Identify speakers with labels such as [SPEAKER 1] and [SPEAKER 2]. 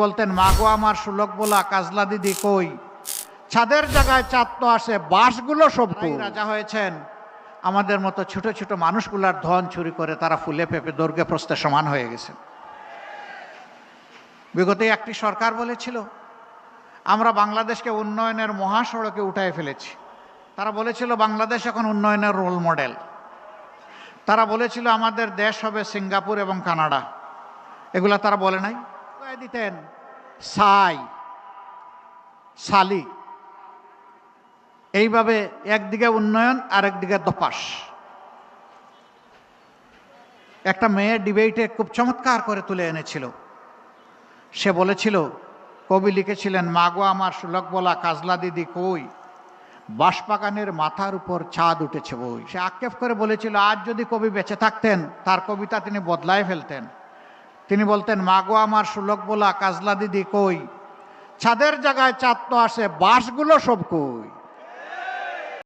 [SPEAKER 1] বলতেন, মাগো আমার সুলক বলা কাজলা দিদি কই, ছাদের জায়গায় চাঁদ তো আসে, বাঁশগুলো সব কই। রাজা হয়েছেন, আমাদের মতো ছোট ছোট মানুষগুলার ধন চুরি করে তারা ফুলে পেঁপে দৈর্ঘ্যে প্রস্থে সমান হয়ে গেছে। বিগত একটি সরকার বলেছিল আমরা বাংলাদেশকে উন্নয়নের মহাসড়কে উঠায় ফেলেছি। তারা বলেছিল বাংলাদেশ এখন উন্নয়নের রোল মডেল। তারা বলেছিল আমাদের দেশ হবে সিঙ্গাপুর এবং কানাডা। এগুলা তারা বলে নাই। দিতেন সাই সালি, এইভাবে একদিকে উন্নয়ন আর একদিকে দপাস। একটা মেয়ে ডিবেটে খুব চমৎকার করে তুলে এনেছিল। সে বলেছিল, কবি লিখেছিলেন, মাগো আমার সুলক বলা কাজলা দিদি কই, বাঁশবাগানের মাথার উপর চাঁদ উঠেছে বই। সে আক্ষেপ করে বলেছিল আজ যদি কবি বেঁচে থাকতেন তার কবিতা তিনি বদলায় ফেলতেন। তিনি বলতেন, মাগো আমার সুলক বলা কাজলা দিদি কই, ছাদের জায়গায় চাঁদ তো আসে, বাঁশগুলো সব কই।